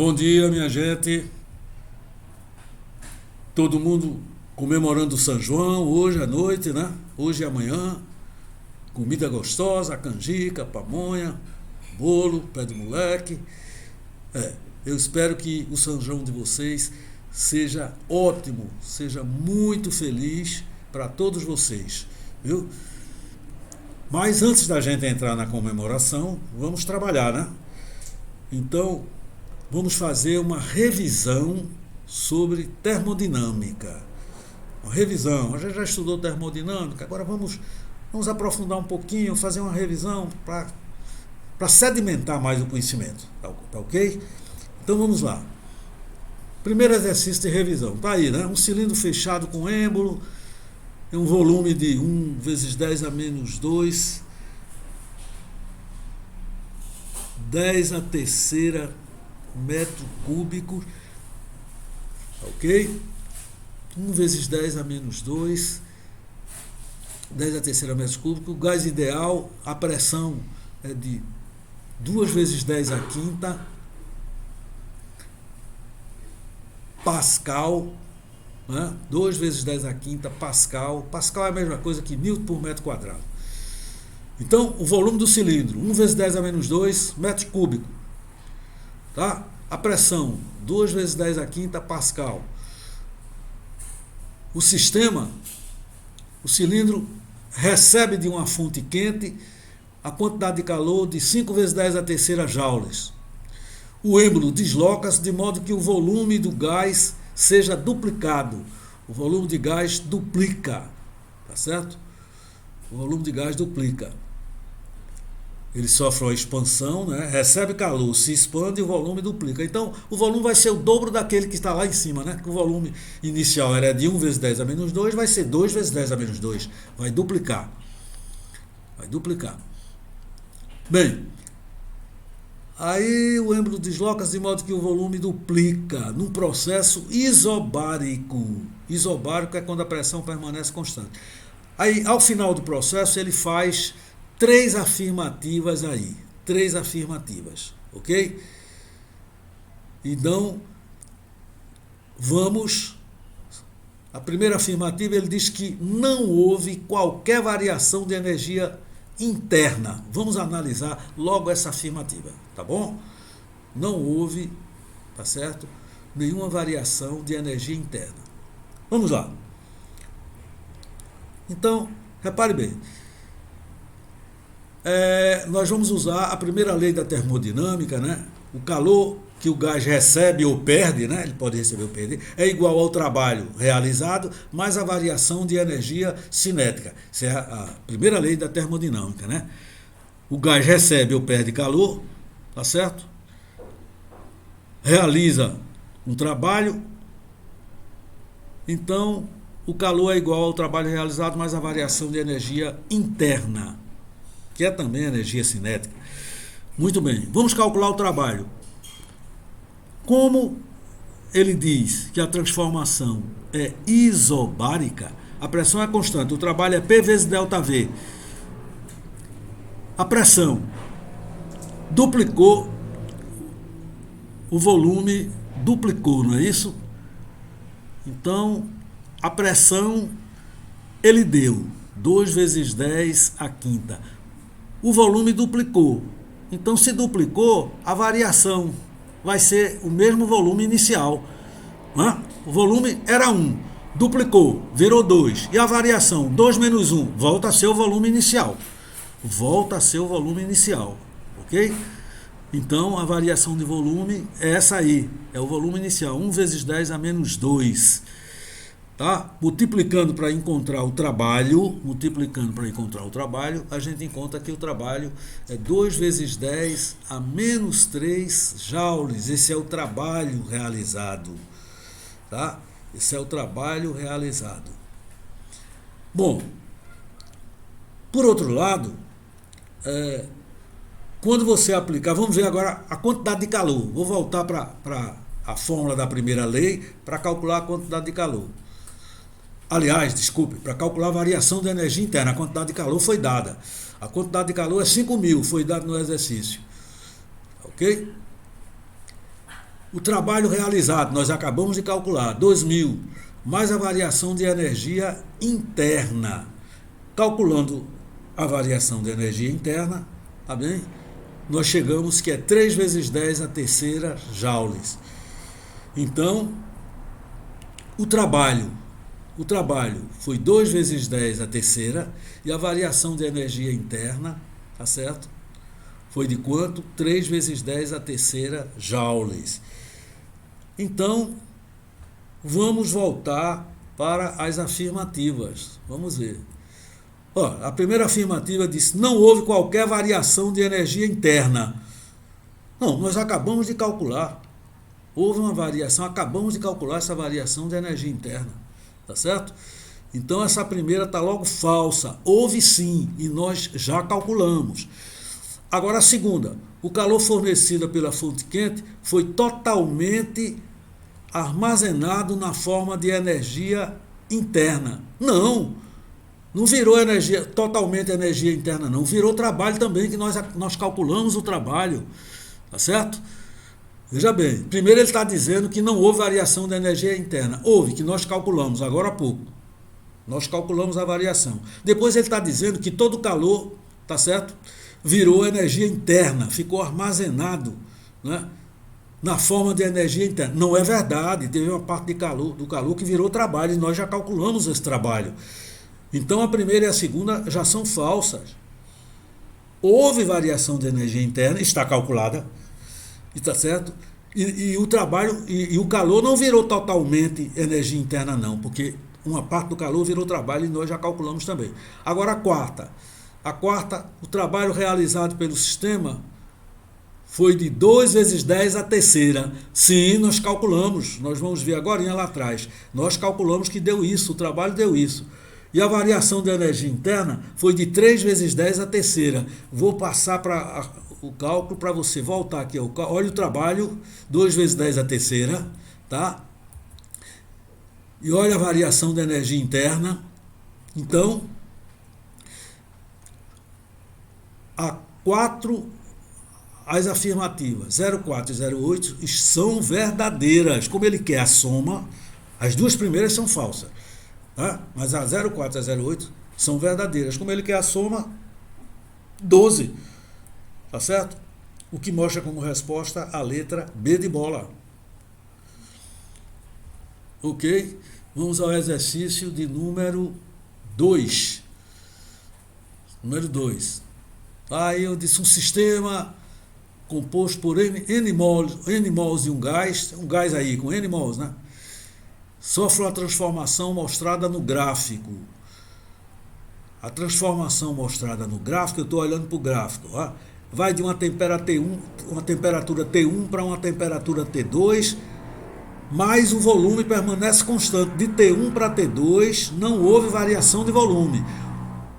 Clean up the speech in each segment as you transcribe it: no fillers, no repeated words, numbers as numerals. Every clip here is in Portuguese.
Bom dia, minha gente. Todo mundo comemorando o São João hoje à noite, né? Hoje e amanhã. Comida gostosa, canjica, pamonha, bolo, pé de moleque. Eu espero que o São João de vocês seja ótimo, seja muito feliz para todos vocês, viu? Mas antes da gente entrar na comemoração, vamos trabalhar, né? Então, vamos fazer uma revisão sobre termodinâmica. Uma revisão. A gente já estudou termodinâmica, agora vamos aprofundar um pouquinho, fazer uma revisão para sedimentar mais o conhecimento. Tá ok? Então vamos lá. Primeiro exercício de revisão. Tá aí, né? Um cilindro fechado com êmbolo, é um volume de 1 vezes 10 a menos 2, 10 a terceira metro cúbico, ok? 1 vezes 10 a menos 2, 10 a terceira metro cúbico. O gás ideal, a pressão é de 2 vezes 10 a quinta Pascal, né? 2 vezes 10 a quinta Pascal. Pascal é a mesma coisa que Newton por metro quadrado. Então, o volume do cilindro, 1 vezes 10 a menos 2 metros cúbicos. Tá? A pressão, 2 vezes 10 a quinta Pascal. O sistema, o cilindro recebe de uma fonte quente a quantidade de calor de 5 vezes 10 a terceira joules. O êmbolo desloca-se de modo que o volume do gás seja duplicado. O volume de gás duplica, tá certo? O volume de gás duplica. Ele sofre uma expansão, né? Recebe calor, se expande e o volume duplica. Então, o volume vai ser o dobro daquele que está lá em cima, né? Que o volume inicial era de 1 vezes 10 a menos 2, vai ser 2 vezes 10 a menos 2. Vai duplicar. Vai duplicar. Bem, aí o êmbolo desloca-se de modo que o volume duplica num processo isobárico. Isobárico é quando a pressão permanece constante. Aí, ao final do processo, ele faz 3 afirmativas aí. 3 afirmativas, ok? Então, vamos. A primeira afirmativa, ele diz que não houve qualquer variação de energia interna. Vamos analisar logo essa afirmativa, tá bom? Não houve, tá certo? Nenhuma variação de energia interna. Vamos lá. Então, repare bem. Nós vamos usar a primeira lei da termodinâmica, né? O calor que o gás recebe ou perde, né? Ele pode receber ou perder, é igual ao trabalho realizado mais a variação de energia cinética. Essa é a primeira lei da termodinâmica, né? O gás recebe ou perde calor, tá certo? Realiza um trabalho, então o calor é igual ao trabalho realizado mais a variação de energia interna, que é também energia cinética. Muito bem, vamos calcular o trabalho. Como ele diz que a transformação é isobárica, a pressão é constante, o trabalho é P vezes ΔV. A pressão duplicou, o volume duplicou, não é isso? Então, a pressão ele deu 2 vezes 10 a quinta. O volume duplicou. Então, se duplicou, a variação vai ser o mesmo volume inicial. Né? O volume era 1, duplicou, virou 2. E a variação, 2 menos 1, volta a ser o volume inicial. Volta a ser o volume inicial. Ok? Então, a variação de volume é essa aí. É o volume inicial, 1 vezes 10 a menos 2. Tá? Multiplicando para encontrar o trabalho, a gente encontra que o trabalho é 2 vezes 10 a menos 3 joules. Esse é o trabalho realizado. Tá? Esse é o trabalho realizado. Bom, por outro lado, quando você aplicar, vamos ver agora a quantidade de calor. Vou voltar para a fórmula da primeira lei para calcular a quantidade de calor. Aliás, desculpe, para calcular a variação de energia interna, a quantidade de calor foi dada. A quantidade de calor é 5.000, foi dado no exercício. Ok? O trabalho realizado, nós acabamos de calcular, 2.000, mais a variação de energia interna. Calculando a variação de energia interna, tá bem? Nós chegamos que é 3 vezes 10 a terceira joules. Então, o trabalho foi 2 vezes 10 a terceira, e a variação de energia interna, tá certo? Foi de quanto? 3 vezes 10 a terceira joules. Então, vamos voltar para as afirmativas. Vamos ver. A primeira afirmativa diz: não houve qualquer variação de energia interna. Não, nós acabamos de calcular. Houve uma variação, acabamos de calcular essa variação de energia interna. Tá certo? Então, essa primeira está logo falsa. Houve sim, e nós já calculamos. Agora, a segunda: o calor fornecido pela fonte quente foi totalmente armazenado na forma de energia interna. Não virou totalmente energia interna, não. Virou trabalho também, que nós calculamos o trabalho. Tá certo? Veja bem, primeiro ele está dizendo que não houve variação de energia interna. Houve, que nós calculamos agora há pouco. Nós calculamos a variação. Depois ele está dizendo que todo o calor, tá certo? Virou energia interna, ficou armazenado, né, na forma de energia interna. Não é verdade, teve uma parte do calor que virou trabalho, e nós já calculamos esse trabalho. Então a primeira e a segunda já são falsas. Houve variação de energia interna, está calculada, está certo? E o trabalho e o calor não virou totalmente energia interna, não, porque uma parte do calor virou trabalho, e nós já calculamos também. Agora a quarta, o trabalho realizado pelo sistema foi de 2 vezes 10 a terceira. Sim, nós calculamos, nós vamos ver agora lá atrás. Nós calculamos que deu isso, o trabalho deu isso. E a variação de energia interna foi de 3 vezes 10 a terceira. Vou passar para o cálculo para você voltar aqui. Olha o trabalho, 2 vezes 10 a terceira, tá? E olha a variação de energia interna. Então, as afirmativas 04 e 08 são verdadeiras. Como ele quer a soma, as duas primeiras são falsas, tá? Mas a 04 e a 08 são verdadeiras. Como ele quer a soma, 12. Tá certo? O que mostra como resposta a letra B de bola. Ok? Vamos ao exercício de número 2. Número 2. Aí eu disse: um sistema composto por N mols de um gás aí, com N mols, né? Sofre uma transformação mostrada no gráfico. A transformação mostrada no gráfico, eu estou olhando para o gráfico, ó, vai de uma temperatura T1 para uma temperatura T2, mas o volume permanece constante. De T1 para T2 não houve variação de volume,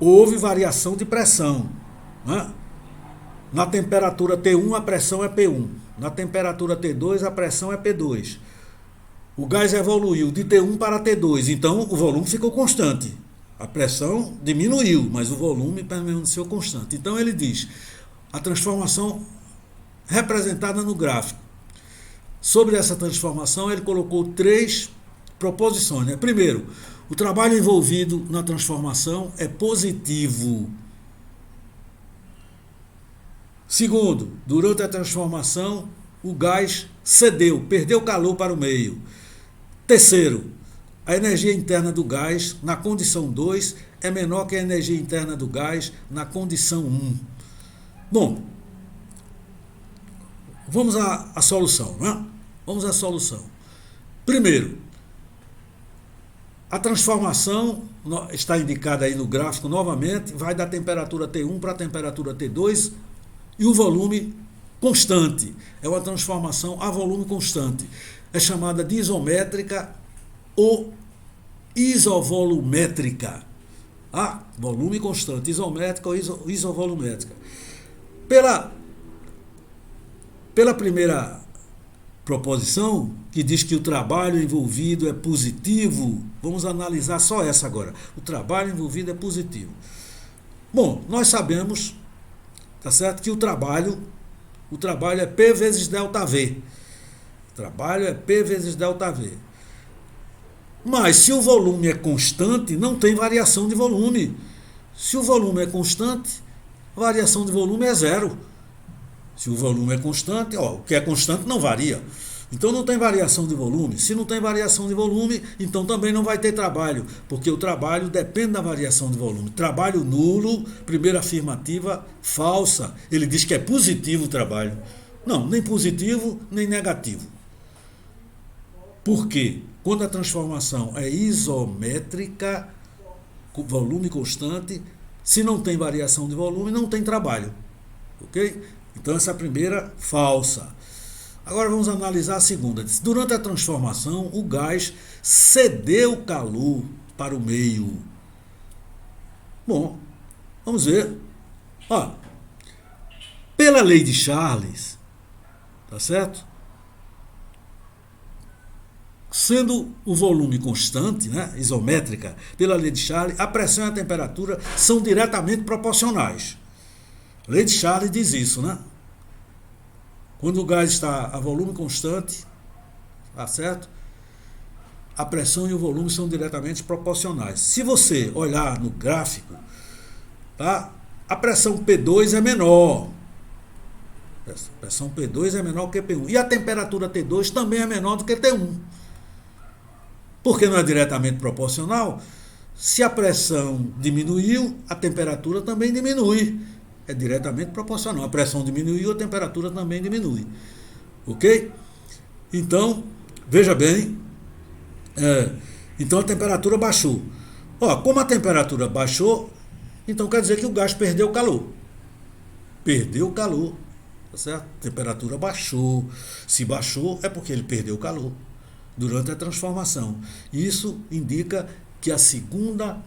houve variação de pressão, né? Na temperatura T1 a pressão é P1, na temperatura T2 a pressão é P2. O gás evoluiu de T1 para T2, então o volume ficou constante. A pressão diminuiu, mas o volume permaneceu constante. Então ele diz: a transformação representada no gráfico. Sobre essa transformação ele colocou 3 proposições, né? Primeiro, o trabalho envolvido na transformação é positivo. Segundo, durante a transformação, o gás cedeu, perdeu calor para o meio. Terceiro, a energia interna do gás na condição 2 é menor que a energia interna do gás na condição 1. Bom, vamos à solução, né? Vamos à solução. Primeiro, a transformação está indicada aí no gráfico novamente, vai da temperatura T1 para a temperatura T2, e o volume constante. É uma transformação a volume constante. É chamada de isométrica ou isovolumétrica. Volume constante, isométrica ou isovolumétrica. Pela primeira proposição, que diz que o trabalho envolvido é positivo, vamos analisar só essa agora. O trabalho envolvido é positivo. Bom, nós sabemos, tá certo, que o trabalho é P vezes ΔV. Trabalho é P vezes ΔV. Mas se o volume é constante, não tem variação de volume. Se o volume é constante, a variação de volume é zero. Se o volume é constante, o que é constante não varia. Então não tem variação de volume. Se não tem variação de volume, então também não vai ter trabalho, porque o trabalho depende da variação de volume. Trabalho nulo, primeira afirmativa falsa. Ele diz que é positivo o trabalho. Não, nem positivo, nem negativo. Por quê? Quando a transformação é isométrica, volume constante, se não tem variação de volume, não tem trabalho. Ok? Então essa é a primeira falsa. Agora vamos analisar a segunda. Durante a transformação, o gás cedeu calor para o meio. Bom, vamos ver. Pela lei de Charles, tá certo? Sendo o volume constante, né, isométrica, pela lei de Charles, a pressão e a temperatura são diretamente proporcionais. A lei de Charles diz isso, né? Quando o gás está a volume constante, tá certo? A pressão e o volume são diretamente proporcionais. Se você olhar no gráfico, tá? A pressão P2 é menor. A pressão P2 é menor que P1. E a temperatura T2 também é menor do que T1. Porque não é diretamente proporcional. Se a pressão diminuiu, a temperatura também diminui. É diretamente proporcional. A pressão diminuiu, a temperatura também diminui. Ok? Então, veja bem. Então a temperatura baixou. Como a temperatura baixou, então quer dizer que o gás perdeu calor. Perdeu calor. Tá certo? A temperatura baixou. Se baixou, é porque ele perdeu calor durante a transformação. Isso indica que a segunda,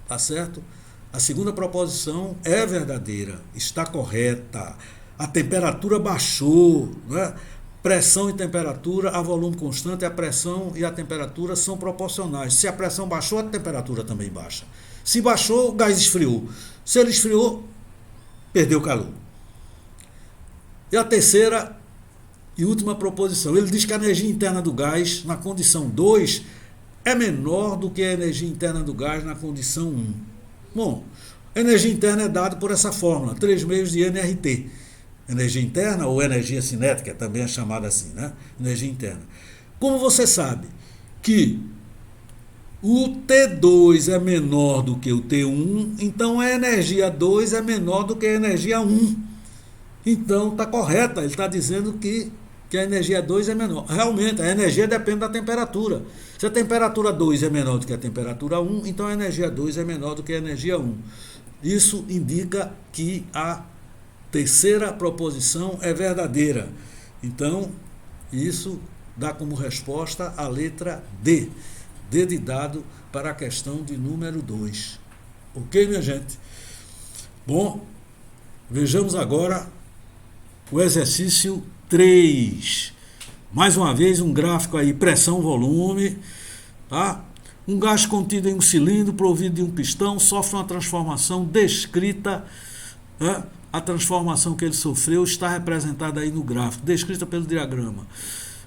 tá certo? A segunda proposição é verdadeira, está correta. A temperatura baixou, né? Pressão e temperatura a volume constante, a pressão e a temperatura são proporcionais. Se a pressão baixou, a temperatura também baixa. Se baixou, o gás esfriou. Se ele esfriou, perdeu calor. E a terceira e última proposição, ele diz que a energia interna do gás na condição 2 é menor do que a energia interna do gás na condição 1. Bom, a energia interna é dada por essa fórmula, 3 meios de nRT. Energia interna ou energia cinética, também é chamada assim, né? Energia interna. Como você sabe que o T2 é menor do que o T1, então a energia 2 é menor do que a energia 1. Então está correta, ele está dizendo que a energia 2 é menor. Realmente, a energia depende da temperatura. Se a temperatura 2 é menor do que a temperatura 1, então a energia 2 é menor do que a energia 1. Isso indica que a terceira proposição é verdadeira. Então, isso dá como resposta a letra D. D de dado para a questão de número 2. Ok, minha gente? Bom, vejamos agora o exercício 3. Mais uma vez um gráfico aí, pressão-volume, tá? Um gás contido em um cilindro provido de um pistão sofre uma transformação descrita, né? A transformação que ele sofreu está representada aí no gráfico, descrita pelo diagrama,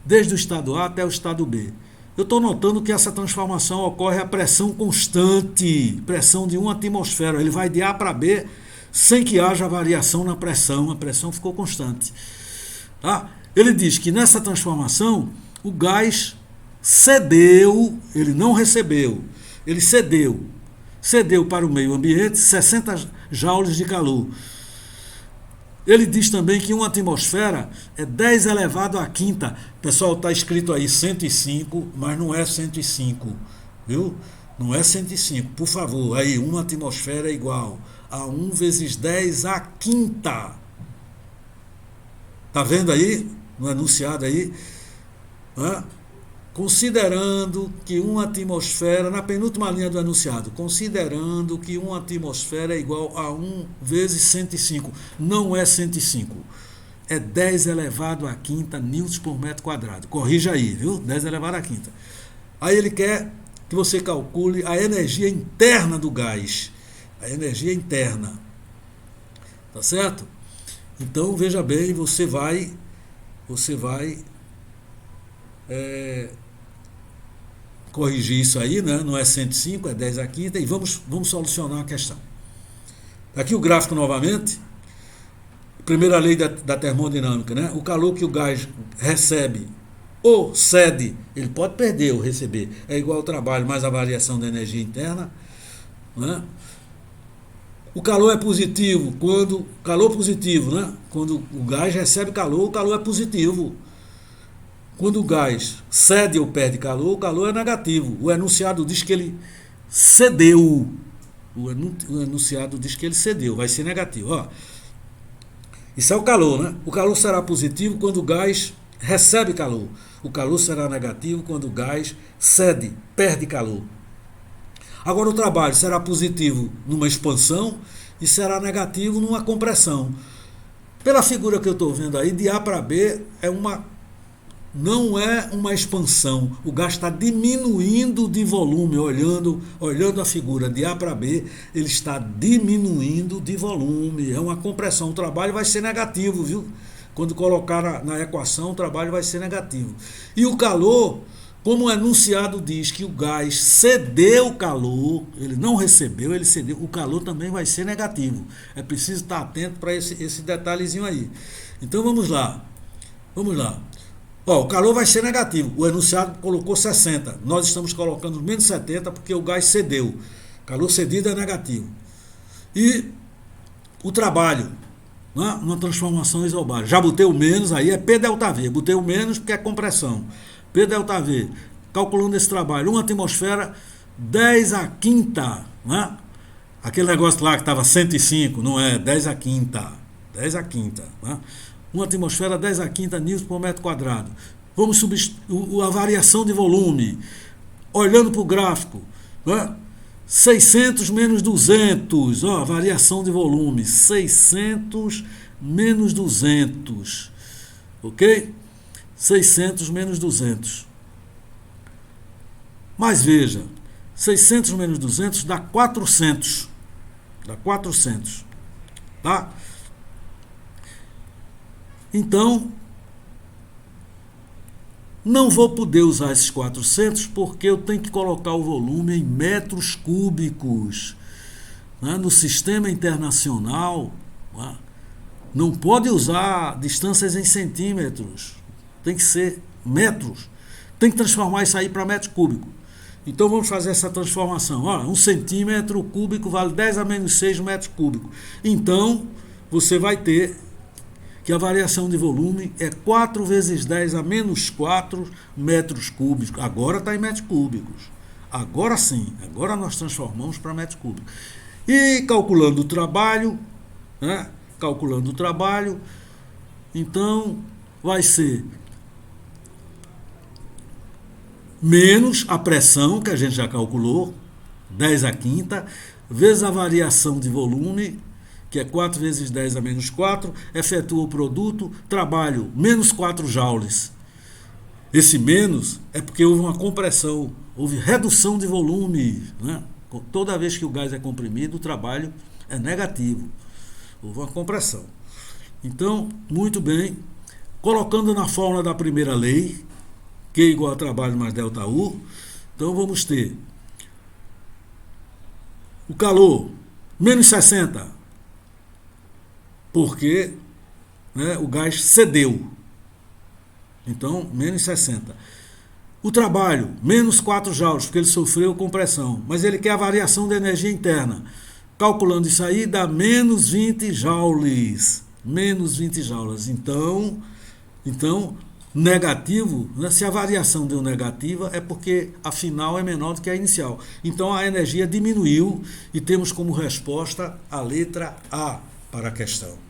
desde o estado A até o estado B. Eu estou notando que essa transformação ocorre a pressão constante, pressão de 1 atmosfera. Ele vai de A para B sem que haja variação na pressão, a pressão ficou constante. Tá? Ele diz que nessa transformação o gás cedeu, ele não recebeu, ele cedeu para o meio ambiente 60 joules de calor. Ele diz também que uma atmosfera é 10 elevado à quinta. Pessoal, está escrito aí 105, mas não é 105, viu? Não é 105, por favor. Aí, uma atmosfera é igual a 1 vezes 10 à quinta. Tá vendo aí? No enunciado aí? Considerando que uma atmosfera, na penúltima linha do enunciado, considerando que uma atmosfera é igual a 1 vezes 105. Não é 105. É 10 elevado à quinta newtons por metro quadrado. Corrija aí, viu? 10 elevado à quinta. Aí ele quer que você calcule a energia interna do gás. A energia interna. Tá certo? Então, veja bem, você vai corrigir isso aí, né? Não é 105, é 10 a quinta, e vamos solucionar a questão. Aqui o gráfico novamente. Primeira lei da termodinâmica, né? O calor que o gás recebe ou cede, ele pode perder ou receber. É igual ao trabalho mais a variação da energia interna, né? O calor é positivo quando... Calor positivo, né? Quando o gás recebe calor, o calor é positivo. Quando o gás cede ou perde calor, o calor é negativo. O enunciado diz que ele cedeu. O enunciado diz que ele cedeu, vai ser negativo. Ó, isso é o calor, né? O calor será positivo quando o gás recebe calor. O calor será negativo quando o gás cede, perde calor. Agora o trabalho será positivo numa expansão e será negativo numa compressão. Pela figura que eu estou vendo aí, de A para B não é uma expansão. O gás está diminuindo de volume. Olhando a figura de A para B, ele está diminuindo de volume. É uma compressão. O trabalho vai ser negativo, viu? Quando colocar na equação, o trabalho vai ser negativo. E o calor, como o enunciado diz que o gás cedeu calor, ele não recebeu, ele cedeu, o calor também vai ser negativo. É preciso estar atento para esse detalhezinho aí. Então vamos lá. Ó, o calor vai ser negativo. O enunciado colocou 60. Nós estamos colocando menos 70 porque o gás cedeu. Calor cedido é negativo. E o trabalho, né? Uma transformação isobárica. Já botei o menos, aí é P delta V. Botei o menos porque é compressão. P delta V. Calculando esse trabalho. Uma atmosfera 10 a quinta. Né? Aquele negócio lá que estava 105, não é? 10 a quinta. 10 a quinta. Né? Uma atmosfera 10 a quinta newton por metro quadrado. Vamos substituir a variação de volume. Olhando para o gráfico, né? 600 menos 200, ó, variação de volume. 600 menos 200. Ok? 600 menos 200. Mas veja, 600 menos 200 dá 400. Dá 400. Tá? Então, não vou poder usar esses 400 porque eu tenho que colocar o volume em metros cúbicos. Né? No sistema internacional, né? Não pode usar distâncias em centímetros. Tem que ser metros. Tem que transformar isso aí para metro cúbico. Então vamos fazer essa transformação. Olha, 1 centímetro cúbico vale 10 a menos 6 metros cúbicos. Então, você vai ter que a variação de volume é 4 vezes 10 a menos 4 metros cúbicos. Agora está em metros cúbicos. Agora sim, agora nós transformamos para metros cúbicos. E calculando o trabalho, né? Calculando o trabalho, então vai ser menos a pressão, que a gente já calculou, 10 a quinta, vezes a variação de volume, que é 4 vezes 10 a menos 4, efetua o produto, trabalho, menos 4 joules. Esse menos é porque houve uma compressão, houve redução de volume. Né? Toda vez que o gás é comprimido, o trabalho é negativo. Houve uma compressão. Então, muito bem, colocando na fórmula da primeira lei, Q igual a trabalho mais delta U, então vamos ter o calor, menos 60, porque, né, o gás cedeu. Então, menos 60. O trabalho, menos 4 joules, porque ele sofreu compressão. Mas ele quer a variação da energia interna. Calculando isso aí, dá menos 20 joules. Menos 20 joules. Então negativo, né, se a variação deu negativa, é porque a final é menor do que a inicial. Então, a energia diminuiu e temos como resposta a letra A para a questão.